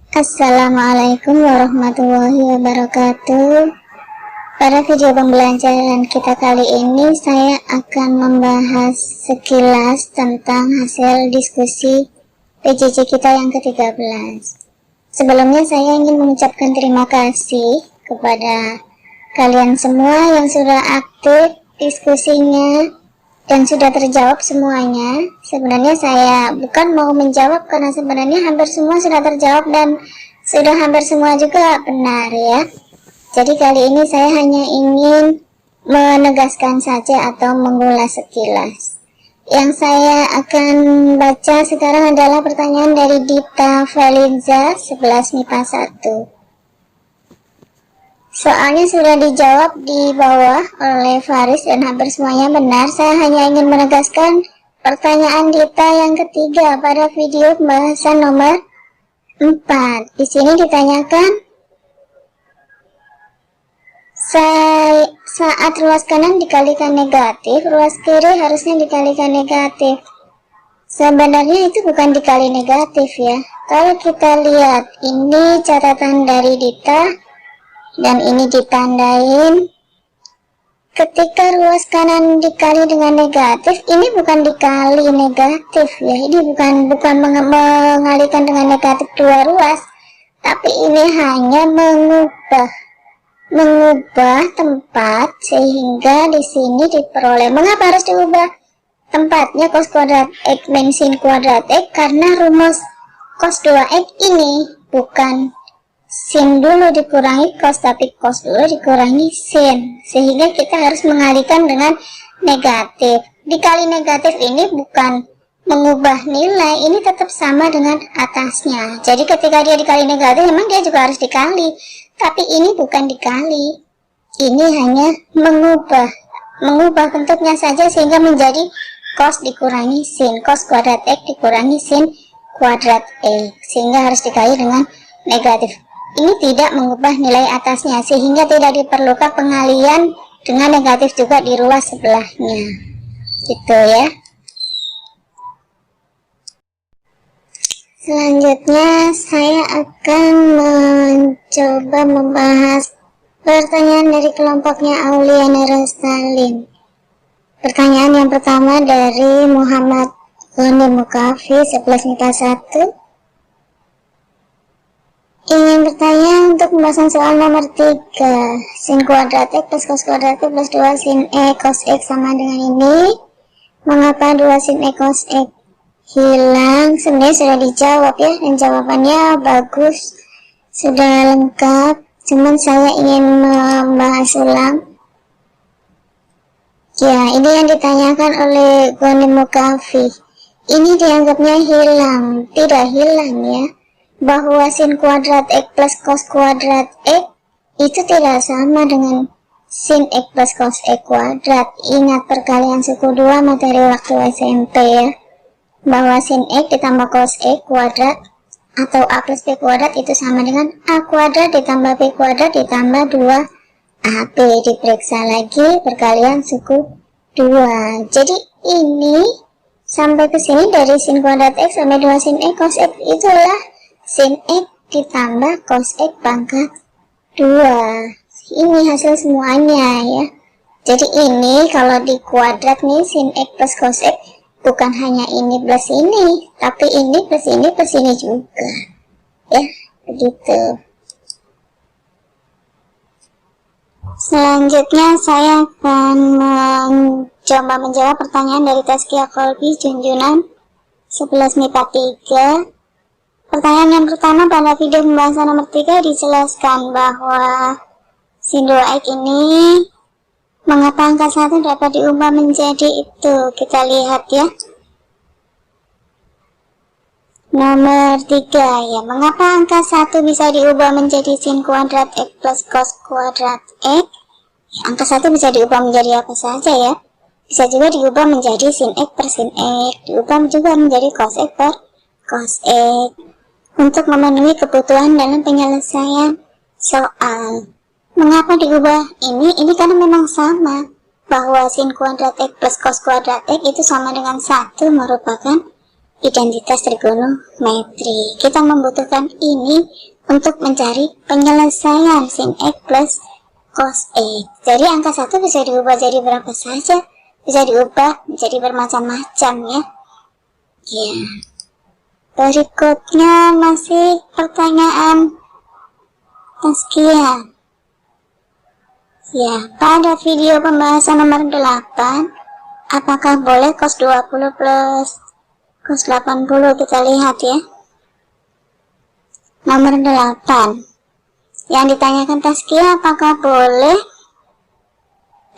Assalamualaikum warahmatullahi wabarakatuh. Pada video pembelajaran kita kali ini, saya akan membahas sekilas tentang hasil diskusi PJJ kita yang ke-13. Sebelumnya saya ingin mengucapkan terima kasih kepada kalian semua yang sudah aktif diskusinya dan sudah terjawab semuanya. Sebenarnya saya bukan mau menjawab karena sebenarnya hampir semua sudah terjawab dan sudah hampir semua juga benar ya. Jadi kali ini saya hanya ingin menegaskan saja atau mengulas sekilas. Yang saya akan baca sekarang adalah pertanyaan dari Dita Feliza 11 MIPA 1. Soalnya sudah dijawab di bawah oleh Faris dan hampir semuanya benar. Saya hanya ingin menegaskan pertanyaan Dita yang ketiga pada video pembahasan nomor 4. Di sini ditanyakan, saat ruas kanan dikalikan negatif, ruas kiri harusnya dikalikan negatif. Sebenarnya itu bukan dikali negatif ya. Kalau kita lihat, ini catatan dari Dita dan ini ditandain. Ketika ruas kanan dikali dengan negatif, ini bukan dikali negatif ya. Ini bukan mengalihkan dengan negatif dua ruas, tapi ini hanya mengubah tempat sehingga di sini diperoleh. Mengapa harus diubah tempatnya cos kuadrat X min sin kuadrat X? Karena rumus cos 2X ini bukan sin dulu dikurangi cos, tapi cos dulu dikurangi sin, sehingga kita harus mengalihkan dengan negatif. Dikali negatif ini bukan mengubah nilai, ini tetap sama dengan atasnya. Jadi ketika dia dikali negatif, memang dia juga harus dikali, tapi ini bukan dikali, ini hanya mengubah bentuknya saja sehingga menjadi cos dikurangi sin, cos kuadrat X dikurangi sin kuadrat X, sehingga harus dikali dengan negatif. Ini tidak mengubah nilai atasnya, sehingga tidak diperlukan pengalian dengan negatif juga di ruas sebelahnya. Gitu ya. Selanjutnya saya akan mencoba membahas pertanyaan dari kelompoknya Auliana Rosalin. Pertanyaan yang pertama dari Muhammad Goni Mukafi 11 MIPA 1. Ingin bertanya untuk pembahasan soal nomor 3, sin kuadrat X plus cos kuadrat X plus 2 sin E cos X sama dengan ini. Mengapa 2 sin E cos X hilang? Sebenarnya sudah dijawab ya, dan jawabannya bagus, sudah lengkap. Cuman saya ingin membahas ulang. Ya, ini yang ditanyakan oleh Goni Mukafi. Ini dianggapnya hilang, tidak hilang ya. Bahwa sin kuadrat X plus cos kuadrat X itu tidak sama dengan sin X plus cos X kuadrat. Ingat perkalian suku 2 materi waktu SMP ya, bahwa sin X ditambah cos X kuadrat atau A plus B kuadrat itu sama dengan A kuadrat ditambah B kuadrat ditambah 2AB. Diperiksa lagi perkalian suku 2. Jadi ini sampai ke sini dari sin kuadrat X sampai 2 sin X cos X itulah sin X ditambah cos X pangkat 2. Ini hasil semuanya ya. Jadi ini kalau di kuadrat nih, sin X plus cos X bukan hanya ini plus ini, tapi ini plus ini juga ya, begitu. Selanjutnya saya akan mencoba menjawab pertanyaan dari Tazkiyah Kolbi Junjunan 11 MIPA 3. Pertanyaan yang pertama pada video pembahasan nomor 3 dijelaskan bahwa sin 2X ini mengapa angka 1 dapat diubah menjadi itu. Kita lihat ya. Nomor 3 ya, mengapa angka 1 bisa diubah menjadi sin kuadrat X plus cos kuadrat X. Angka 1 bisa diubah menjadi apa saja ya. Bisa juga diubah menjadi sin X per sin X, diubah juga menjadi cos X per cos X. Untuk memenuhi kebutuhan dalam penyelesaian soal. Mengapa diubah ini? Ini karena memang sama, bahwa sin kuadrat X plus cos kuadrat X itu sama dengan 1, merupakan identitas trigonometri. Kita membutuhkan ini untuk mencari penyelesaian sin X plus cos X. Jadi angka 1 bisa diubah jadi berapa saja, bisa diubah menjadi bermacam-macam ya. Ya. Berikutnya masih pertanyaan tazkiyah. Ya, pada video pembahasan nomor 8, apakah boleh cos 20 plus cos 80? Kita lihat ya. Nomor 8. Yang ditanyakan tazkiyah, apakah boleh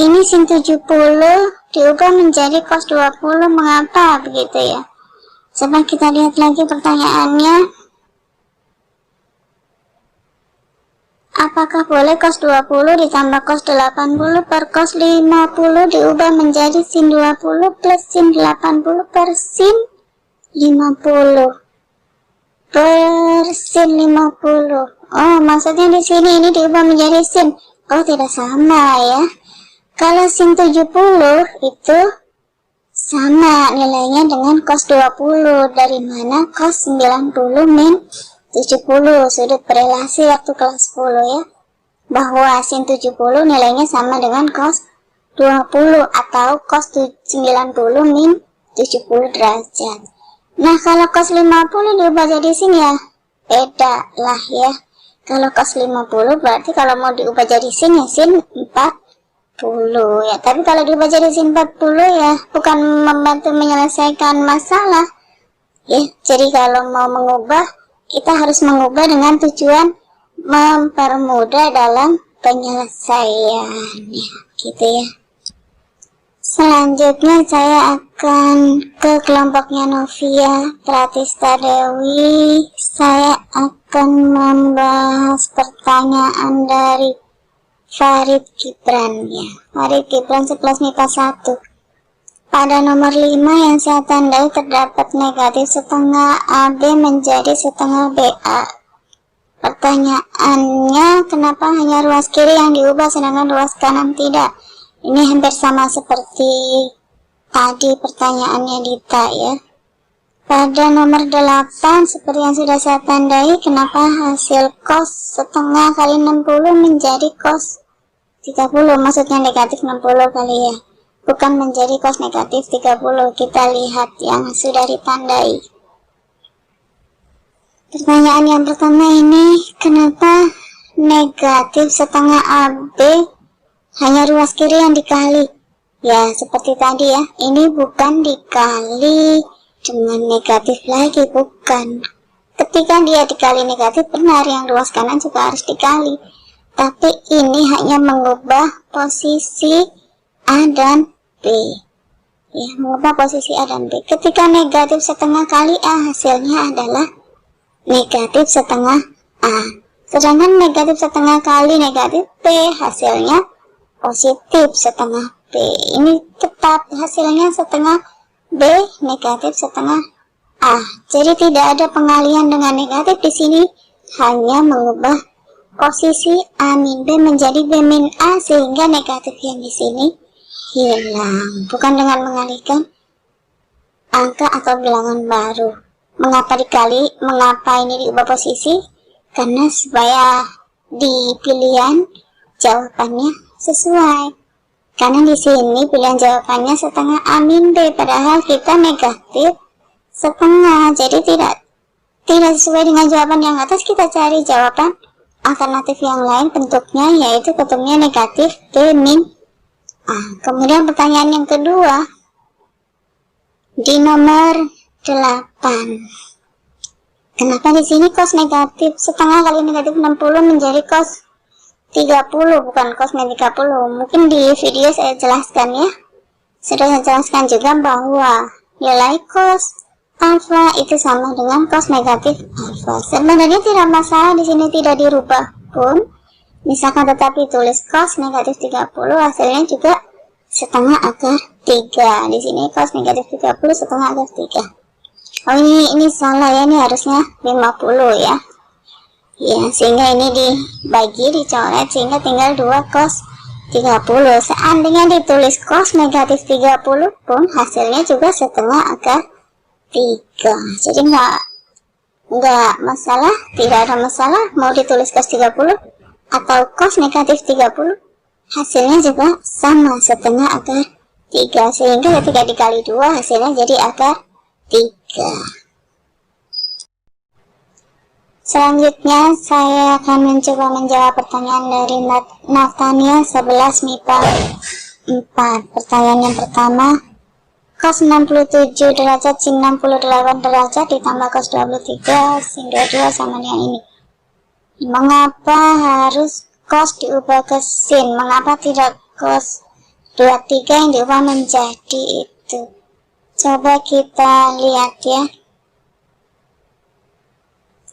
ini sin 70 diubah menjadi cos 20? Mengapa begitu ya? Coba kita lihat lagi pertanyaannya. Apakah boleh cos 20 ditambah cos 80 per cos 50 diubah menjadi sin 20 plus sin 80 per sin 50 per sin 50? Oh, maksudnya di sini ini diubah menjadi sin. Oh, tidak sama ya. Kalau sin 70 itu sama nilainya dengan cos 20, dari mana cos 90 min 70, sudut berelasi waktu kelas 10 ya, bahwa sin 70 nilainya sama dengan cos 20 atau cos 90 min 70 derajat. Nah, kalau cos 50 diubah jadi sin ya beda lah ya. Kalau cos 50 berarti kalau mau diubah jadi sin ya sin 40 ya. Tapi kalau diubah jadi sin 40 ya bukan membantu menyelesaikan masalah ya. Jadi kalau mau mengubah, kita harus mengubah dengan tujuan mempermudah dalam penyelesaian ya, gitu ya. Selanjutnya saya akan ke kelompoknya Novia Pratista Dewi. Saya akan membahas pertanyaan dari Farid Gibran ya. Farid Gibran 11 MIPA 1. Pada nomor 5 yang saya tandai terdapat negatif setengah AB menjadi setengah BA. Pertanyaannya, kenapa hanya ruas kiri yang diubah sedangkan ruas kanan tidak? Ini hampir sama seperti tadi pertanyaannya Dita ya. Pada nomor 8, seperti yang sudah saya tandai, kenapa hasil cos setengah kali 60 menjadi cos 30, maksudnya negatif 60 kali ya, bukan menjadi cos negatif 30. Kita lihat yang sudah ditandai. Pertanyaan yang pertama ini, kenapa negatif setengah AB hanya ruas kiri yang dikali? Ya, seperti tadi ya, ini bukan dikali dengan negatif lagi, bukan. Ketika dia dikali negatif, benar yang ruas kanan juga harus dikali. Tapi ini hanya mengubah posisi A dan B. Ya, mengubah posisi A dan B. Ketika negatif setengah kali A, hasilnya adalah negatif setengah A. Sedangkan negatif setengah kali negatif B, hasilnya positif setengah B. Ini tetap hasilnya setengah B negatif setengah A. Jadi tidak ada pengalian dengan negatif di sini, hanya mengubah posisi A min B menjadi B min A sehingga negatif yang di sini hilang. Bukan dengan mengalihkan angka atau bilangan baru. Mengapa dikali? Mengapa ini diubah posisi? Karena supaya di pilihan jawabannya sesuai. Karena di sini pilihan jawabannya setengah A min B, padahal kita negatif setengah. Jadi tidak sesuai dengan jawaban yang atas. Kita cari jawaban alternatif yang lain bentuknya, yaitu bentuknya negatif B min A. Kemudian pertanyaan yang kedua di nomor 8. Kenapa di sini cos negatif setengah kali negatif 60 menjadi cos 30, bukan cos 30? Mungkin di video saya jelaskan ya. Sudah saya jelaskan juga bahwa nilai cos alfa itu sama dengan cos negatif alfa. Sebenarnya tidak masalah, di sini tidak dirubah pun. Misalkan tetapi tulis cos negatif 30, hasilnya juga setengah akar 3. Di sini cos negatif 30 setengah akar 3. Oh, ini salah ya, ini harusnya 50 ya. Ya, sehingga ini dibagi, dicoret, sehingga tinggal 2 cos 30. Seandainya ditulis cos negatif 30 pun hasilnya juga setengah akar 3. Jadi nggak masalah, tidak ada masalah mau ditulis cos 30 atau cos negatif 30, hasilnya juga sama, setengah akar 3, sehingga ketika dikali 2 hasilnya jadi akar 3. Selanjutnya saya akan mencoba menjawab pertanyaan dari Nathania 11 MIPA 4. Pertanyaan yang pertama, cos 67 derajat sin 68 derajat ditambah cos 23 sin 22 sama dengan ini. Mengapa harus cos diubah ke sin? Mengapa tidak cos 23 yang diubah menjadi itu? Coba kita lihat ya.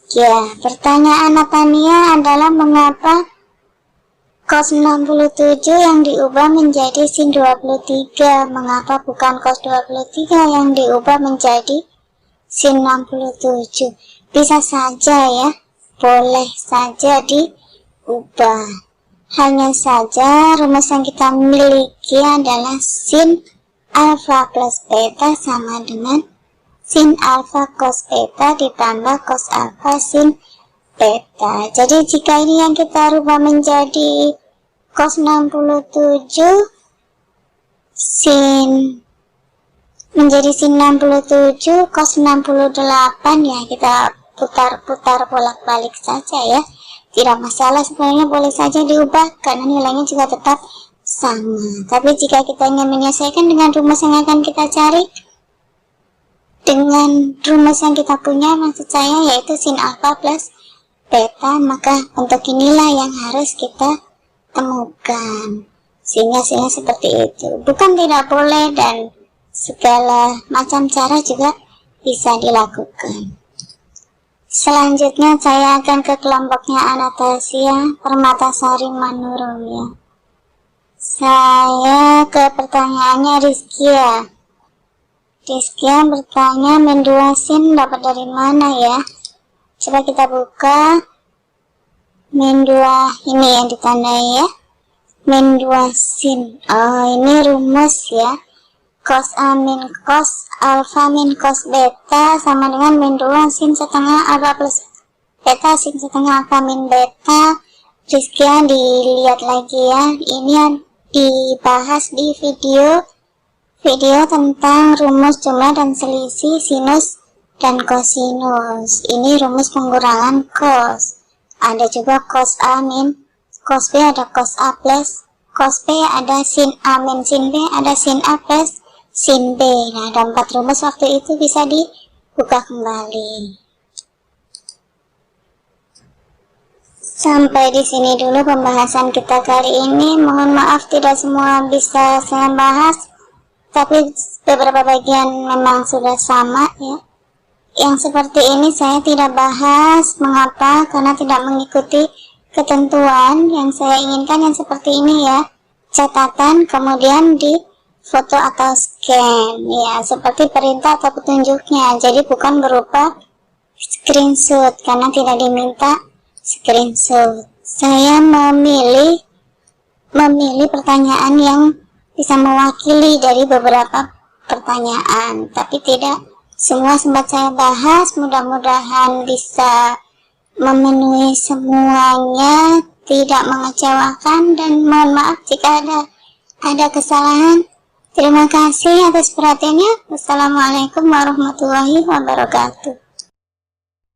Ya, pertanyaan Nathania adalah mengapa cos 67 yang diubah menjadi sin 23? Mengapa bukan cos 23 yang diubah menjadi sin 67? Bisa saja ya, boleh saja diubah. Hanya saja rumus yang kita miliki adalah sin alfa plus beta sama dengan sin alfa cos beta ditambah cos alfa sin beta. Jadi jika ini yang kita rubah menjadi cos 67 sin menjadi sin 67 cos 68, ya kita putar-putar bolak-balik saja ya, tidak masalah, sebenarnya boleh saja diubah karena nilainya juga tetap sama. Tapi jika kita ingin menyelesaikan dengan rumus yang akan kita cari, dengan rumus yang kita punya, maksud saya, yaitu sin alfa plus beta, maka untuk inilah yang harus kita temukan. Sehingga seperti itu. Bukan tidak boleh, dan segala macam cara juga bisa dilakukan. Selanjutnya saya akan ke kelompoknya Anastasia Permatasari Manurung ya. Saya ke pertanyaannya Rizkia. Rizkia bertanya min 2 sin dapat dari mana ya? Coba kita buka min 2 ini yang ditandai ya. Min 2 sin. Oh, ini rumus ya. Cos A min cos alfa min cos beta sama dengan min 2 sin setengah alfa plus beta sin setengah alfa min beta. Rizkia dilihat lagi ya. Ini yang dibahas di video tentang rumus jumlah dan selisih sinus dan kosinus. Ini rumus pengurangan cos. Ada juga cos A min cos B, ada cos A plus cos B, ada sin A min sin B, ada sin A plus sin B. Nah, ada 4 rumus waktu itu, bisa dibuka kembali. Sampai di sini dulu pembahasan kita kali ini. Mohon maaf tidak semua bisa saya bahas, tapi beberapa bagian memang sudah sama ya. Yang seperti ini saya tidak bahas. Mengapa? Karena tidak mengikuti ketentuan yang saya inginkan yang seperti ini ya. Catatan kemudian di foto atau scan ya, seperti perintah atau petunjuknya. Jadi bukan berupa screenshot karena tidak diminta screenshot. Saya memilih pertanyaan yang bisa mewakili dari beberapa pertanyaan, tapi tidak semua sempat saya bahas. Mudah-mudahan bisa memenuhi semuanya, tidak mengecewakan, dan mohon maaf jika ada kesalahan. Terima kasih atas perhatiannya. Wassalamualaikum warahmatullahi wabarakatuh.